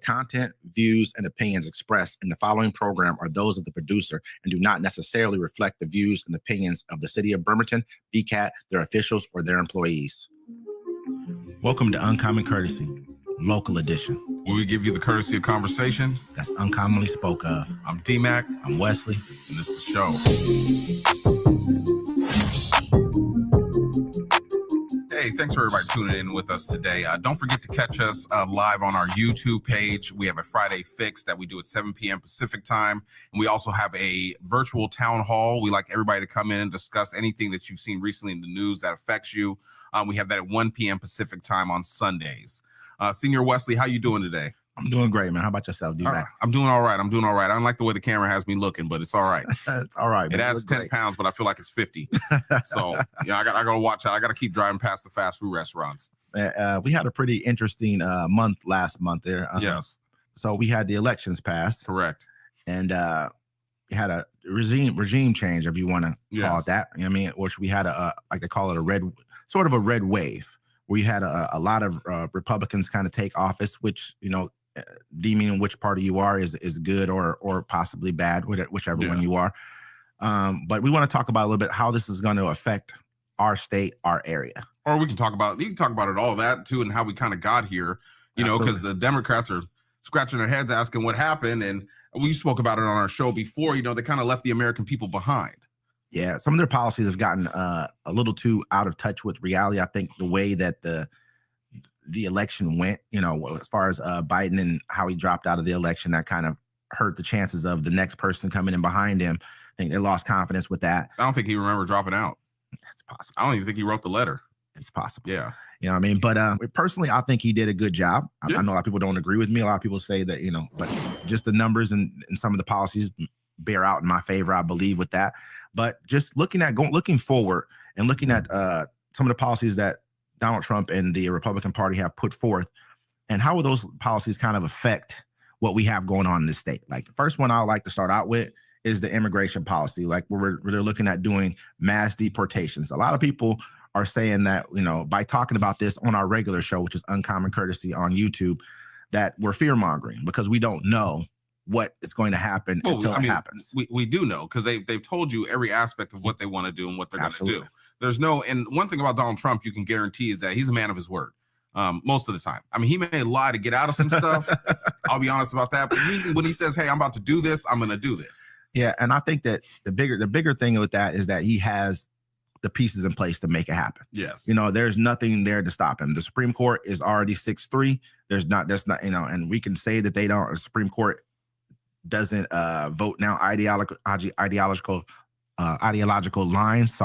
content, views, and opinions expressed in the following program are those of the producer and do not necessarily reflect the views and opinions of the City of Bremerton, BCAT, their officials, or their employees. Welcome to Uncommon Courtesy, Local Edition, where we give you the courtesy of conversation that's uncommonly spoke of. I'm D-Mac. I'm Wesley. And this is the show. Hey, thanks for everybody tuning in with us today. Don't forget to catch us live on our YouTube page. We have a Friday Fix that we do at 7 p.m. Pacific time. And we also have a virtual town hall. We like everybody to come in and discuss anything that you've seen recently in the news that affects you. We have that at 1 p.m. Pacific time on Sundays. Senior Wesley, how you doing today? I'm doing great, man. How about yourself, D-Mac? I'm doing all right. I don't like the way the camera has me looking, but it's all right. It's all right. It adds 10 pounds, but I feel like it's 50. So, yeah, I got to watch out. I got to keep driving past the fast food restaurants. We had a pretty interesting month last month there. Yes. So we had the elections passed. Correct. And we had a regime change, if you want to call it that. You know what I mean? Which we had like they call it a red wave, where you had a lot of Republicans kind of take office, which, you know, deeming which party you are is good or possibly bad, whichever one you are. But we want to talk about a little bit how this is going to affect our state, our area. Or you can talk about it all that too, and how we kind of got here, you know, because the Democrats are scratching their heads asking what happened. And we spoke about it on our show before, you know, they kind of left the American people behind. Yeah, some of their policies have gotten a little too out of touch with reality. I think the way that the election went, you know, as far as Biden and how he dropped out of the election, that kind of hurt the chances of the next person coming in behind him. I think they lost confidence with that. I don't think he remembered dropping out. That's possible. I don't even think he wrote the letter. It's possible. Yeah. You know what I mean? But personally, I think he did a good job. I know a lot of people don't agree with me. A lot of people say that, you know, but just the numbers and some of the policies bear out in my favor, I believe, with that. But just looking forward and looking at some of the policies that Donald Trump and the Republican Party have put forth, and how will those policies kind of affect what we have going on in this state? Like the first one I would like to start out with is the immigration policy, like where they're looking at doing mass deportations. A lot of people are saying that, you know, by talking about this on our regular show, which is Uncommon Courtesy on YouTube, that we're fear mongering because we don't know what is going to happen until it happens. We do know, because they've told you every aspect of what they want to do and what they're going to do. There's no, and one thing about Donald Trump you can guarantee is that he's a man of his word most of the time. I mean, he may lie to get out of some stuff. I'll be honest about that. But usually when he says, hey, I'm about to do this, I'm going to do this. Yeah, and I think that the bigger thing with that is that he has the pieces in place to make it happen. Yes. You know, there's nothing there to stop him. The Supreme Court is already 6-3. That's not, you know, and we can say that the Supreme Court doesn't vote now ideological lines,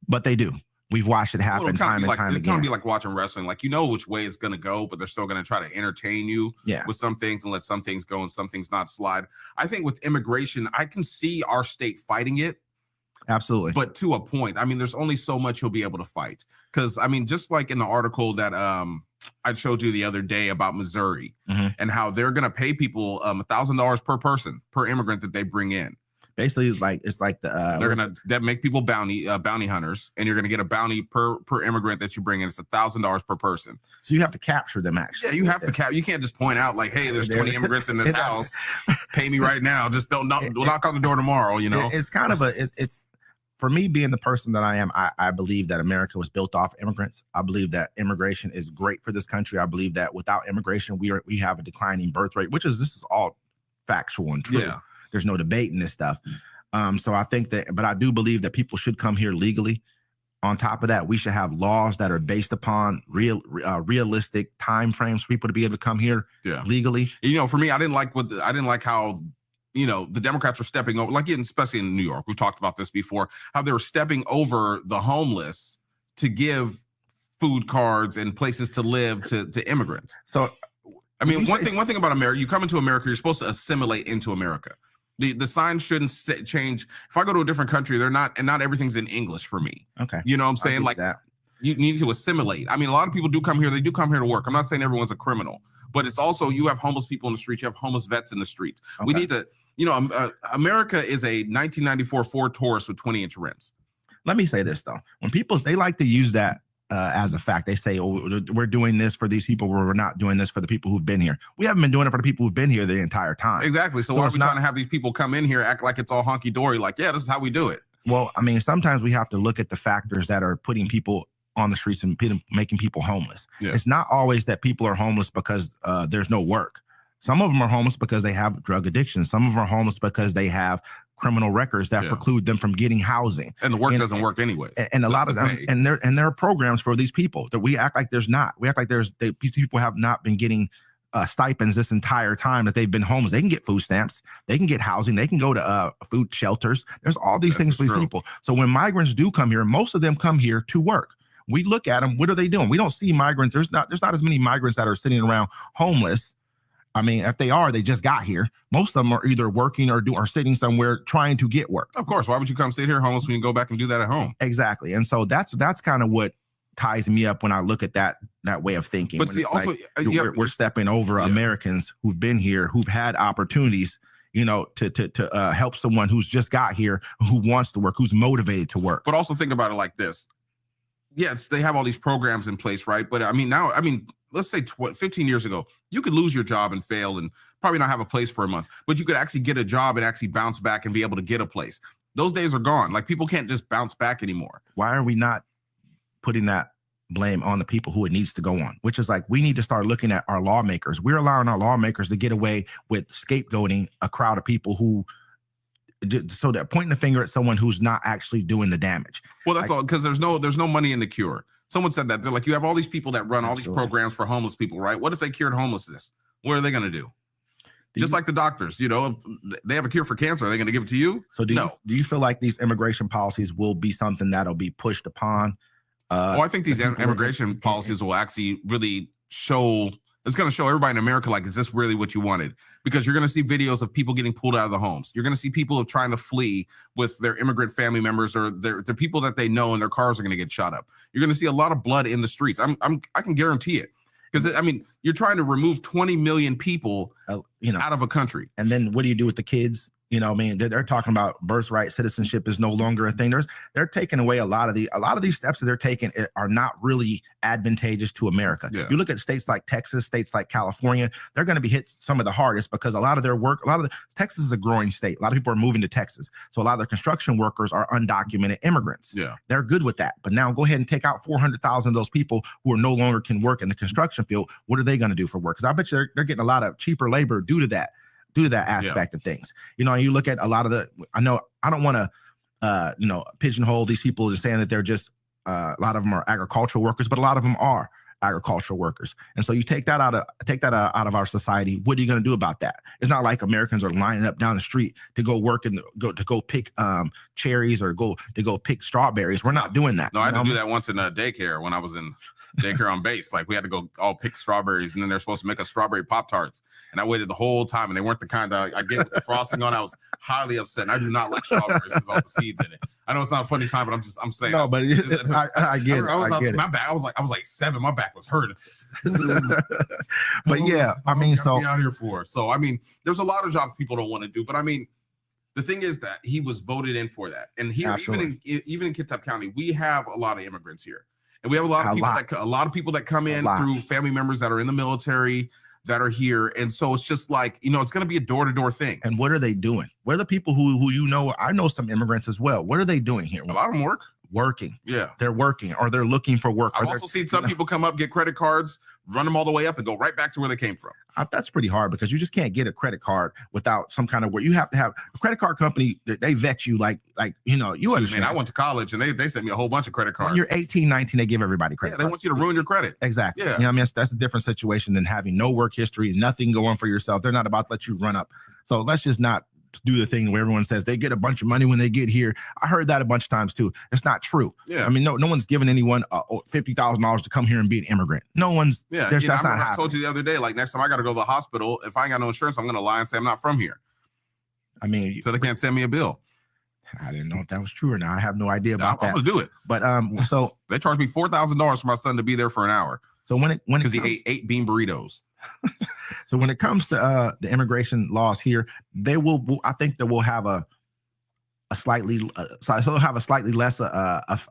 but they do. We've watched it happen time and time again. It's kind of be like watching wrestling. Like, you know which way it's going to go, but they're still going to try to entertain you with some things and let some things go and some things not slide. I think with immigration, I can see our state fighting it. Absolutely. But to a point. I mean, there's only so much you'll be able to fight. Because, I mean, just like in the article that I showed you the other day about Missouri and how they're going to pay people $1,000 per person, per immigrant that they bring in. Basically, it's like they're going to make people bounty hunters, and you're going to get a bounty per immigrant that you bring in. It's $1,000 per person. So you have to capture them, actually. Yeah, you have to capture. You can't just point out like, hey, there's 20 immigrants in this house. Pay me right now. Just don't knock on the door tomorrow. You know, it's kind of it's for me, being the person that I am. I believe that America was built off immigrants. I believe that immigration is great for this country. I believe that without immigration, we have a declining birth rate, this is all factual and true. Yeah. There's no debate in this stuff. So I think that, but I do believe that people should come here legally. On top of that, we should have laws that are based upon realistic time frames for people to be able to come here legally. You know, for me, I didn't like how, you know, the Democrats were stepping over, like especially in New York. We've talked about this before, how they were stepping over the homeless to give food cards and places to live to immigrants. So, I mean, one thing about America, you come into America, you're supposed to assimilate into America. The signs shouldn't change. If I go to a different country, not everything's in English for me. Okay. You know what I'm saying? Like that. You need to assimilate. I mean, a lot of people do come here. They do come here to work. I'm not saying everyone's a criminal, but it's also, you have homeless people in the streets. You have homeless vets in the streets. Okay. We need to, you know, America is a 1994 Ford Taurus with 20-inch rims. Let me say this though. When they like to use that as a fact. They say, oh, we're doing this for these people, we're not doing this for the people who've been here. We haven't been doing it for the people who've been here the entire time. Exactly. So why are we trying to have these people come in here, act like it's all hunky-dory, like, yeah, this is how we do it? Well, I mean, sometimes we have to look at the factors that are putting people on the streets and making people homeless. Yeah. It's not always that people are homeless because there's no work. Some of them are homeless because they have drug addiction. Some of them are homeless because they have criminal records that preclude them from getting housing. And the work doesn't work anyways. And a lot of them, and there are programs for these people that we act like there's not. We act like these people have not been getting stipends this entire time that they've been homeless. They can get food stamps, they can get housing, they can go to food shelters. There's all these things for these people. So when migrants do come here, most of them come here to work. We look at them. What are they doing? We don't see migrants. There's not as many migrants that are sitting around homeless. I mean, if they are, they just got here. Most of them are either working or sitting somewhere trying to get work. Of course. Why would you come sit here homeless when you can go back and do that at home? Exactly. And so that's kind of what ties me up when I look at that way of thinking. But see, also, like, we're stepping over Americans who've been here, who've had opportunities, to help someone who's just got here, who wants to work, who's motivated to work. But also think about it like this. Yes, they have all these programs in place, right? But let's say 15 years ago, you could lose your job and fail and probably not have a place for a month, but you could actually get a job and actually bounce back and be able to get a place. Those days are gone. Like, people can't just bounce back anymore. Why are we not putting that blame on the people who it needs to go on? Which is like, we need to start looking at our lawmakers. We're allowing our lawmakers to get away with scapegoating a crowd of people who, so they're pointing the finger at someone who's not actually doing the damage. Well, that's all because there's no money in the cure. Someone said that. They're like, you have all these people that run all these programs for homeless people, right? What if they cured homelessness? What are they going to do? Just like the doctors, they have a cure for cancer. Are they going to give it to you? So do you feel like these immigration policies will be something that'll be pushed upon? I think these immigration policies will actually really show. It's going to show everybody in America, like, is this really what you wanted? Because you're going to see videos of people getting pulled out of the homes. You're going to see people trying to flee with their immigrant family members or their people that they know, and their cars are going to get shot up. You're going to see a lot of blood in the streets. I can guarantee it. Because, you're trying to remove 20 million people out of a country. And then what do you do with the kids? They're talking about birthright citizenship is no longer a thing. They're taking away a lot of these steps that they're taking are not really advantageous to America. Yeah. You look at states like Texas, states like California, they're going to be hit some of the hardest because a lot of their work, Texas is a growing state. A lot of people are moving to Texas. So a lot of the construction workers are undocumented immigrants. Yeah. They're good with that. But now go ahead and take out 400,000 of those people who are no longer can work in the construction field. What are they going to do for work? Because I bet you they're getting a lot of cheaper labor due to that aspect of things. You look at a lot of I don't want to, pigeonhole these people as saying that they're just, a lot of them are agricultural workers, but a lot of them are agricultural workers. And so you take that out of our society. What are you going to do about that? It's not like Americans are lining up down the street to go work and go pick cherries or go pick strawberries. We're not doing that. No, I had to do that once in a daycare when I was in daycare on base. Like, we had to go all pick strawberries, and then they're supposed to make us strawberry Pop-Tarts. And I waited the whole time, and they weren't the kind that I get the frosting on. I was highly upset. And I do not like strawberries with all the seeds in it. I know it's not a funny time, but I'm saying. No, but I get it. I get it. My back, I was like 7. My back was hurting. But yeah, so out here for. So there's a lot of jobs people don't want to do, but the thing is that he was voted in for that. And here, even in Kitsap County, we have a lot of immigrants here. And we have a lot of people that come in through family members that are in the military that are here. And so it's just like, it's going to be a door-to-door thing. And what are they doing? What are the people who I know some immigrants as well. What are they doing here? A lot of them working. Yeah. They're working, or they're looking for work. I've also seen some people come up, get credit cards, run them all the way up and go right back to where they came from. That's pretty hard because you just can't get a credit card without some kind of work. You have to have a credit card company. They vet you you understand. I went to college and they sent me a whole bunch of credit cards. When you're 18, 19, they give everybody credit cards. They want you to ruin your credit. Exactly. Yeah. That's a different situation than having no work history, nothing going for yourself. They're not about to let you run up. So let's just not do the thing where everyone says they get a bunch of money when they get here. I heard that a bunch of times too. It's not true. Yeah. No one's giving anyone $50,000 to come here and be an immigrant. No one's. Yeah. That's not happening. I told you the other day, like, next time I got to go to the hospital, if I ain't got no insurance, I'm going to lie and say I'm not from here. So they can't send me a bill. I didn't know if that was true or not. I have no idea about that. I'm going to do it. But so they charged me $4,000 for my son to be there for an hour. So because he ate 8 bean burritos. So when it comes to the immigration laws here, I think that we'll have a slightly less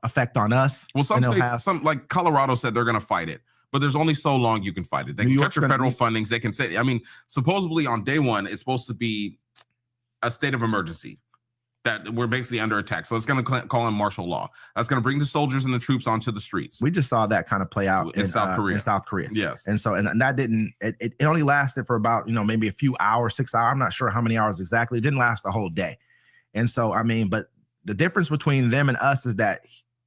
effect on us. Well, some states, some like Colorado said they're going to fight it, but there's only so long you can fight it. They can cut your federal fundings. They can say, I mean, supposedly on day one, it's supposed to be a state of emergency that we're basically under attack. So it's going to call in martial law. That's going to bring the soldiers and the troops onto the streets. We just saw that kind of play out in South Korea. Yes. And so, and that didn't, it only lasted for about, maybe a few hours, 6 hours. I'm not sure how many hours exactly. It didn't last the whole day. And so, I mean, but the difference between them and us is that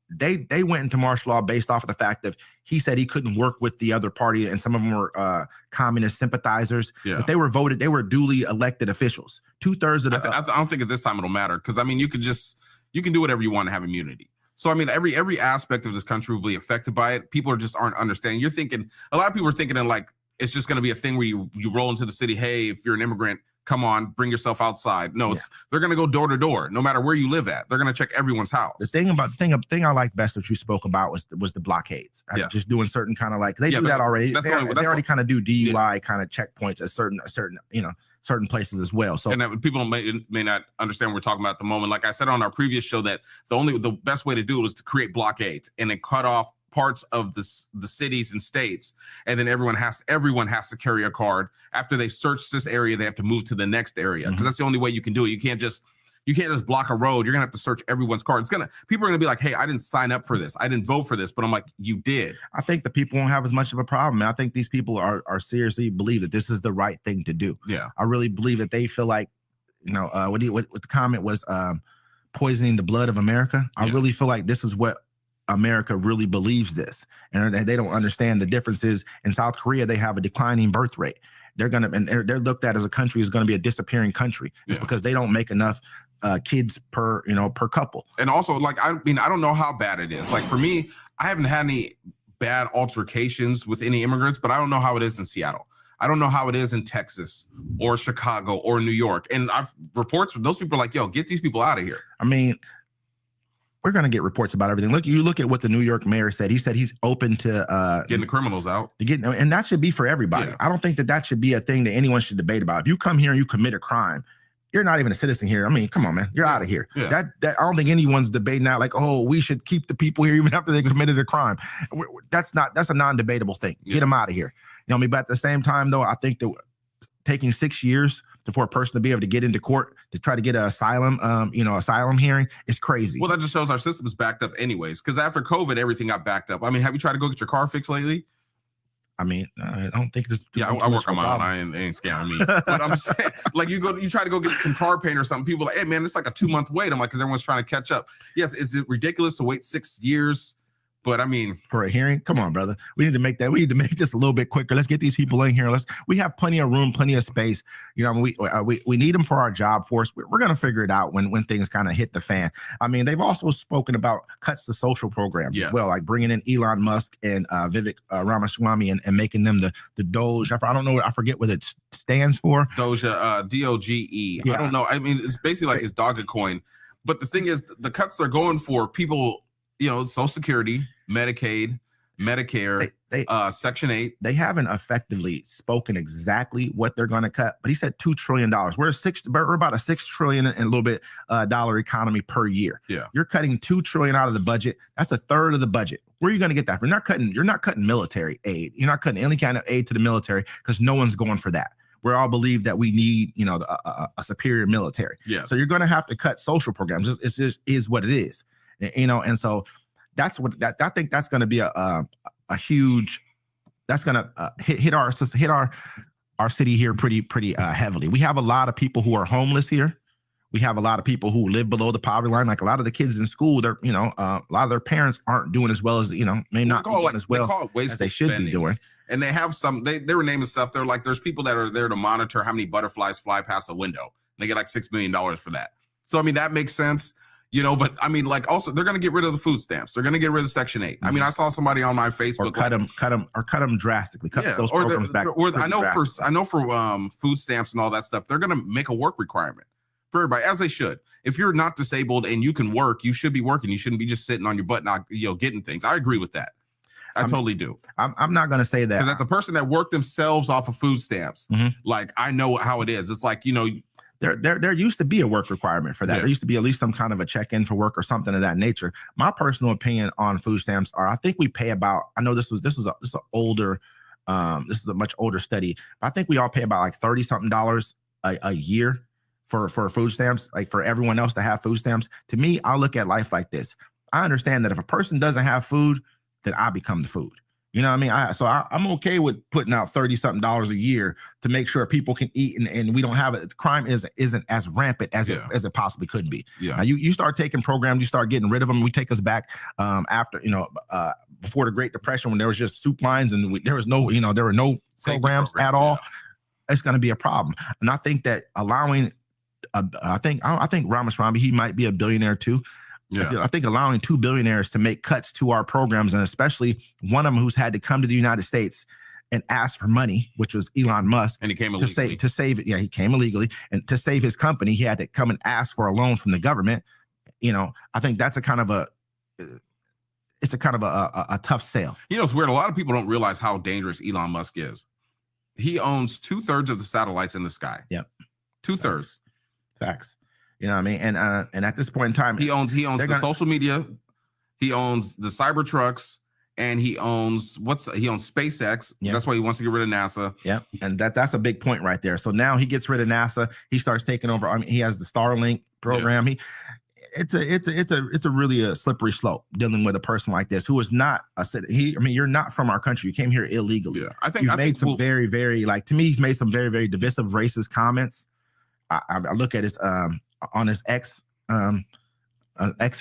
they went into martial law based off of the fact that he said he couldn't work with the other party, and some of them were communist sympathizers. Yeah. But they were duly elected officials. 2/3 of the. I don't think at this time it'll matter, because I mean you can do whatever you want to have immunity. So I mean every aspect of this country will be affected by it. People just aren't understanding. You're thinking, a lot of people are thinking in like it's just going to be a thing where you roll into the city. Hey, if you're an immigrant, come on, bring yourself outside. No, they're going to go door to door, no matter where you live at. They're going to check everyone's house. The thing I like best that you spoke about was the blockades. Just doing certain kind of like they do that already. They already kind of do DUI kind of checkpoints at certain places as well. So, and people may not understand what we're talking about at the moment. Like I said on our previous show, that the best way to do it was to create blockades and then cut off parts of the cities and states, and then everyone has to carry a card. After they've searched this area, they have to move to the next area, because that's the only way you can do it. You can't just block a road. You're gonna have to search everyone's card. People are gonna be like, hey, I didn't sign up for this, I didn't vote for this, but I'm like, you did. I think the people won't have as much of a problem. I think these people are seriously believe that this is the right thing to do. Yeah, I really believe that they feel like, what the comment was, poisoning the blood of America. I really feel like this is what America really believes this, and they don't understand the differences. In South Korea, they have a declining birth rate. They're looked at as a country is going to be a disappearing country just because they don't make enough kids per couple. And also, like, I mean, I don't know how bad it is. Like for me, I haven't had any bad altercations with any immigrants, but I don't know how it is in Seattle. I don't know how it is in Texas or Chicago or New York. And I've reports from those people are like, yo, get these people out of here. I mean, we're going to get reports about everything. You look at what the New York mayor said. He said he's open to getting the criminals out. And that should be for everybody. Yeah. I don't think that should be a thing that anyone should debate about. If you come here and you commit a crime, you're not even a citizen here. I mean, come on, man. You're out of here. Yeah. That I don't think anyone's debating out like, oh, we should keep the people here even after they committed a crime. That's a non-debatable thing. Get them out of here. But at the same time, though, I think that taking 6 years for a person to be able to get into court to try to get an asylum, asylum hearing is crazy. Well, that just shows our system is backed up anyways. Because after COVID, everything got backed up. I mean, have you tried to go get your car fixed lately? I mean, I don't think this. Yeah, I work on mine. I ain't scamming me. But I'm saying, like, you try to go get some car paint or something. People are like, hey, man, it's like a 2-month wait. I'm like, because everyone's trying to catch up. Yes, is it ridiculous to wait 6 years? But I mean, for a hearing, come on, brother. We need to make this a little bit quicker. Let's get these people in here. We have plenty of room, plenty of space. We need them for our job force. We're going to figure it out when things kind of hit the fan. I mean, they've also spoken about cuts to social programs as well, like bringing in Elon Musk and Vivek Ramaswamy and making them the Doge. I don't know. I forget what it stands for. Doja, DOGE. Yeah. I don't know. I mean, it's basically like his Dogecoin. But the thing is, the cuts they're going for people, Social Security, Medicaid, Medicare, Section 8. They haven't effectively spoken exactly what they're going to cut, but he said $2 trillion. We're about a $6 trillion and a little bit dollar economy per year. Yeah, you're cutting $2 trillion out of the budget. That's a third of the budget. Where are you going to get that from? You're not cutting military aid. You're not cutting any kind of aid to the military because no one's going for that. We all believe that we need, a superior military. Yeah. So you're going to have to cut social programs. It just is what it is. And so that's what I think that's going to be a huge, that's going to hit our city here pretty heavily. We have a lot of people who are homeless here. We have a lot of people who live below the poverty line. Like a lot of the kids in school, they're a lot of their parents aren't doing as well as may not be doing as well as they should be doing. And they have they were naming stuff. They're like, there's people that are there to monitor how many butterflies fly past a window. They get like $6 million for that. So I mean that makes sense. But I mean, like, also they're going to get rid of the food stamps. They're going to get rid of Section 8. I mean, I saw somebody on my Facebook or cut them drastically. Cut those programs back. I know for food stamps and all that stuff, they're going to make a work requirement for everybody, as they should. If you're not disabled and you can work, you should be working. You shouldn't be just sitting on your butt, not getting things. I agree with that. I totally do. I'm not going to say that because that's a person that worked themselves off of food stamps. Mm-hmm. Like I know how it is. It's like there used to be a work requirement for that. There used to be at least some kind of a check-in for work or something of that nature. My personal opinion on food stamps are, I think we pay about, I know this is an older, this is a much older study, but I think we all pay about like $30-something a year for food stamps, like for everyone else to have food stamps. To me, I look at life like this. I understand that if a person doesn't have food, then I become the food. You know what I mean? I'm okay with putting out $30-something a year to make sure people can eat and we don't have it. Crime isn't as rampant as it possibly could be. Yeah. Now you start taking programs, you start getting rid of them. We take us back after, before the Great Depression, when there was just soup lines and there was no, there were no programs at all. Yeah. It's going to be a problem. And I think that allowing, I think Ramaswamy, he might be a billionaire too. Yeah. I think allowing 2 billionaires to make cuts to our programs, and especially one of them who's had to come to the United States and ask for money, which was Elon Musk, and he came illegally. to save it. Yeah, he came illegally, and to save his company, he had to come and ask for a loan from the government. I think that's a kind of a tough sale. It's weird. A lot of people don't realize how dangerous Elon Musk is. He owns 2/3 of the satellites in the sky. Yep, 2/3. Facts. You know what I mean? And at this point in time, he owns the social media, he owns the Cybertrucks, and he owns SpaceX. Yep. That's why he wants to get rid of NASA. Yeah, and that's a big point right there. So now he gets rid of NASA. He starts taking over. I mean, he has the Starlink program. Yeah. It's a really slippery slope dealing with a person like this who is not a citizen. You're not from our country. You came here illegally. Yeah, I think some very, very, like, to me, he's made some very, very divisive, racist comments. I look at his on his X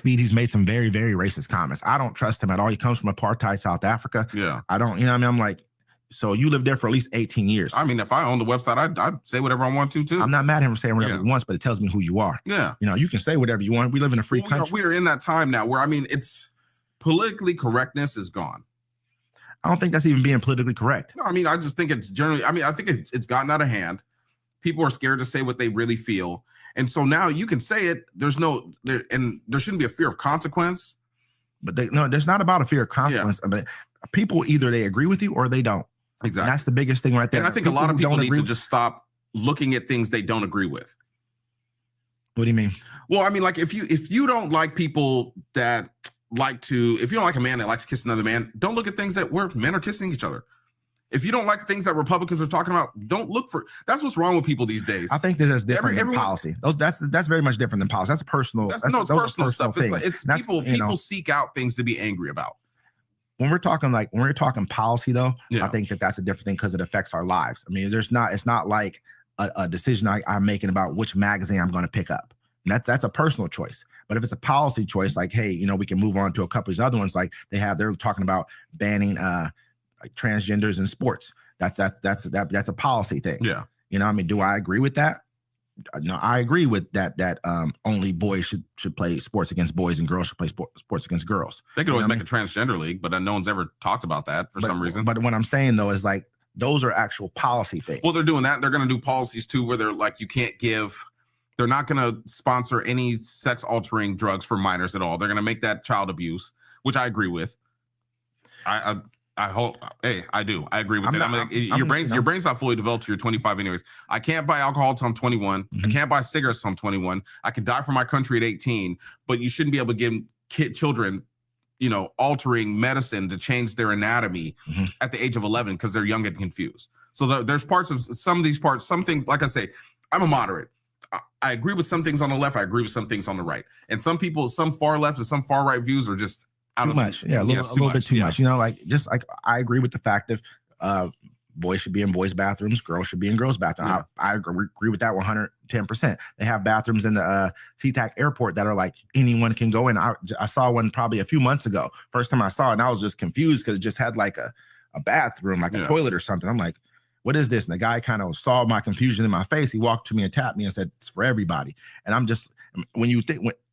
feed, he's made some very, very racist comments. I don't trust him at all. He comes from apartheid South Africa. Yeah, I don't. I'm like, so you lived there for at least 18 years. I mean, if I own the website, I'd say whatever I want to too. I'm not mad at him for saying whatever he wants, but it tells me who you are. Yeah, you can say whatever you want. We live in a free country. We're in that time now where it's politically correctness is gone. I don't think that's even being politically correct. No, I just think it's generally. I think it's gotten out of hand. People are scared to say what they really feel. And so now you can say it. There shouldn't be a fear of consequence. But there's not about a fear of consequence. Yeah. But people, either they agree with you or they don't. Exactly. And that's the biggest thing right there. And I think a lot of people need to just stop looking at things they don't agree with. What do you mean? Well, like if you don't like people that if you don't like a man that likes to kiss another man, don't look at things where men are kissing each other. If you don't like things that Republicans are talking about, don't look for. That's what's wrong with people these days. I think this is different than policy. That's very much different than policy. That's personal. It's personal stuff. It's people seek out things to be angry about. When we're talking policy, though, I think that's a different thing because it affects our lives. It's not like a decision I'm making about which magazine I'm going to pick up. And that's a personal choice. But if it's a policy choice, like, hey, we can move on to a couple of these other ones. Like they're talking about banning transgenders in sports. That's a policy thing. Yeah. Do I agree with that? No, I agree with that only boys should play sports against boys and girls should play sports against girls. They could always make a transgender league, but no one's ever talked about that for some reason. But what I'm saying though is like those are actual policy things. Well, they're doing that. They're going to do policies too where they're like they're not going to sponsor any sex altering drugs for minors at all. They're going to make that child abuse, which I agree with. I hope. Hey, I do. I agree with that. Your brain's not fully developed till you're 25 anyways. I can't buy alcohol until I'm 21. Mm-hmm. I can't buy cigarettes until I'm 21. I could die for my country at 18, but you shouldn't be able to give children, altering medicine to change their anatomy at the age of 11 because they're young and confused. So there's parts of some of these parts, some things, like I say, I'm a moderate. I agree with some things on the left. I agree with some things on the right. And some people, some far left and some far right views are just too much. Yeah, a little bit too much. I agree with the fact of boys should be in boys' bathrooms, girls should be in girls' bathrooms. Yeah. I agree with that 110%. They have bathrooms in the SeaTac airport that are like anyone can go in. I saw one probably a few months ago. First time I saw it, and I was just confused because it just had like a bathroom, like a toilet or something. I'm like, what is this? And the guy kind of saw my confusion in my face. He walked to me and tapped me and said, it's for everybody. And I'm just,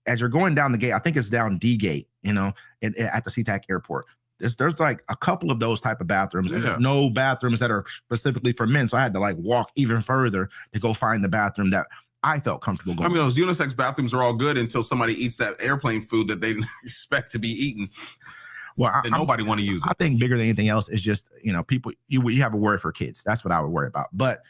as you're going down the gate, I think it's down D gate, at the SeaTac airport. There's like a couple of those type of bathrooms, and no bathrooms that are specifically for men. So I had to like walk even further to go find the bathroom that I felt comfortable going. Those unisex bathrooms are all good until somebody eats that airplane food that they didn't expect to be eaten. Well, that nobody want to use it. I think bigger than anything else is just, people, you have a word for kids. That's what I would worry about. But,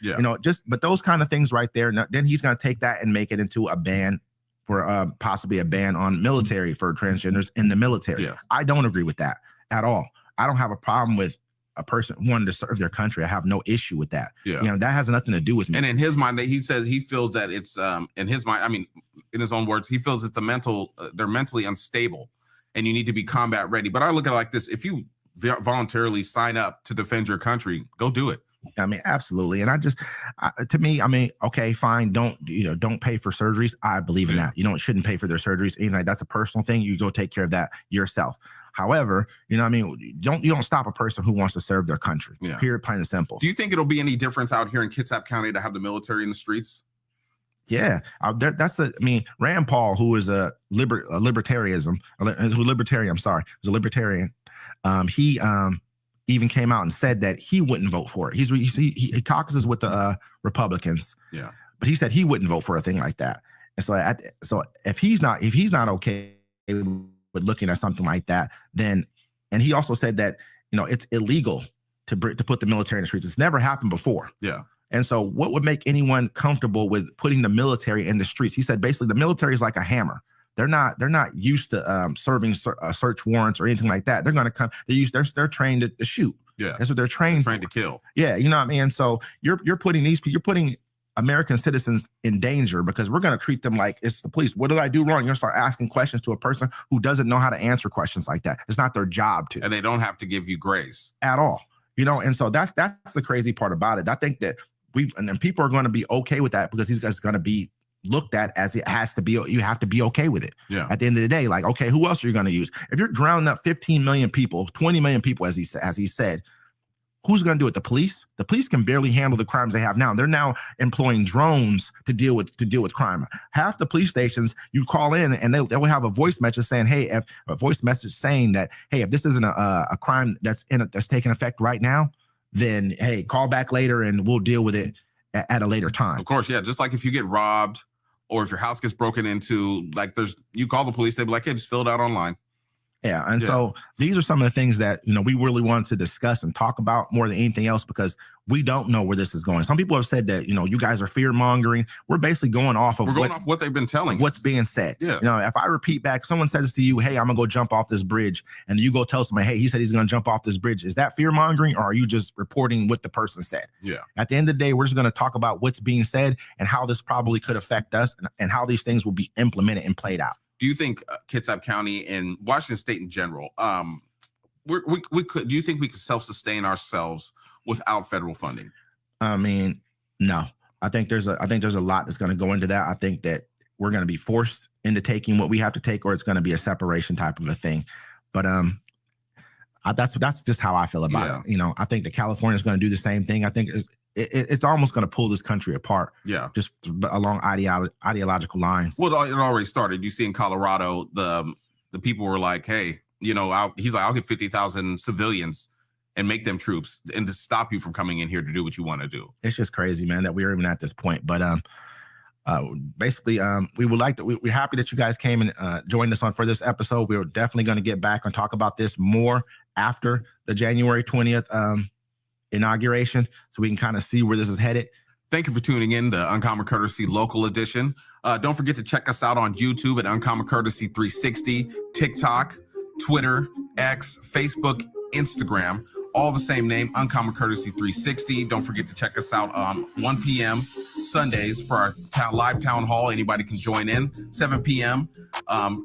but those kind of things right there, then he's going to take that and make it into a ban for possibly a ban on military for transgenders in the military. Yes. I don't agree with that at all. I don't have a problem with a person wanting to serve their country. I have no issue with that. Yeah. That has nothing to do with me. And in his mind, he says he feels that it's in his mind. I mean, in his own words, he feels it's they're mentally unstable, and you need to be combat ready. But I look at it like this: if you voluntarily sign up to defend your country, go do it. I mean, absolutely. And to me, okay, fine. Don't pay for surgeries. I believe in that. Shouldn't pay for their surgeries. That's a personal thing. You go take care of that yourself. However, you don't stop a person who wants to serve their country. Yeah. Period, plain and simple. Do you think it'll be any difference out here in Kitsap County to have the military in the streets? Yeah, Rand Paul, who is a libertarian. He even came out and said that he wouldn't vote for it. He caucuses with the Republicans. Yeah, but he said he wouldn't vote for a thing like that. And so if he's not okay with looking at something like that, then, and he also said that it's illegal to put the military in the streets. It's never happened before. Yeah. And so what would make anyone comfortable with putting the military in the streets? He said basically the military is like a hammer. They're not used to serving search warrants or anything like that. They're going to come. They're trained to shoot. Yeah, that's what they're trained to kill. Yeah, you know what I mean. And so you're putting American citizens in danger because we're going to treat them like it's the police. What did I do wrong? You're going to start asking questions to a person who doesn't know how to answer questions like that. It's not their job to. And they don't have to give you grace at all. And so that's the crazy part about it. I think that and people are going to be okay with that because these guys are going to be looked at as it has to be. You have to be okay with it. Yeah. At the end of the day, like, okay, who else are you going to use? If you're drowning up 15 million people, 20 million people, as he said, who's going to do it? The police? The police can barely handle the crimes they have now. They're now employing drones to deal with crime. Half the police stations, you call in and they will have a voice message saying, hey, if this isn't a crime that's taking effect right now, then hey, call back later and we'll deal with it at a later time. Of course, yeah. Just like if you get robbed or if your house gets broken into, like you call the police, they'll be like, hey, just fill it out online. Yeah. And so these are some of the things that, we really wanted to discuss and talk about more than anything else, because we don't know where this is going. Some people have said that, you guys are fear mongering. We're basically going off of what they've been telling what's being said. Yeah. If I repeat back, someone says to you, hey, I'm gonna go jump off this bridge, and you go tell somebody, hey, he said he's going to jump off this bridge. Is that fear mongering, or are you just reporting what the person said? Yeah. At the end of the day, we're just going to talk about what's being said and how this probably could affect us and how these things will be implemented and played out. Do you think Kitsap County and Washington State in general, do you think we could self-sustain ourselves without federal funding? No. I think there's a lot that's going to go into that. I think that we're going to be forced into taking what we have to take, or it's going to be a separation type of a thing. But that's just how I feel about it. I think that California is going to do the same thing. I think it's almost going to pull this country apart. Yeah, just along ideological lines. Well, it already started. You see in Colorado, the people were like, hey, he's like, I'll get 50,000 civilians and make them troops and to stop you from coming in here to do what you want to do. It's just crazy, man, that we're even at this point. But basically, we would like to. We're happy that you guys came and joined us for this episode. We're definitely going to get back and talk about this more after the January 20th inauguration, so we can kind of see where this is headed. Thank you for tuning in to Uncommon Courtesy Local Edition. Don't forget to check us out on YouTube at Uncommon Courtesy 360, TikTok, Twitter, X, Facebook, Instagram, all the same name, Uncommon Courtesy 360. Don't forget to check us out on 1 p.m. Sundays for our live town hall. Anybody can join in. 7 p.m.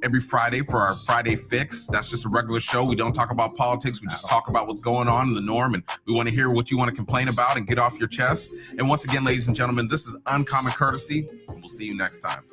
Every Friday for our Friday Fix. That's just a regular show. We don't talk about politics. We just talk about what's going on in the norm, and we want to hear what you want to complain about and get off your chest. And once again, ladies and gentlemen, this is Uncommon Courtesy, and we'll see you next time.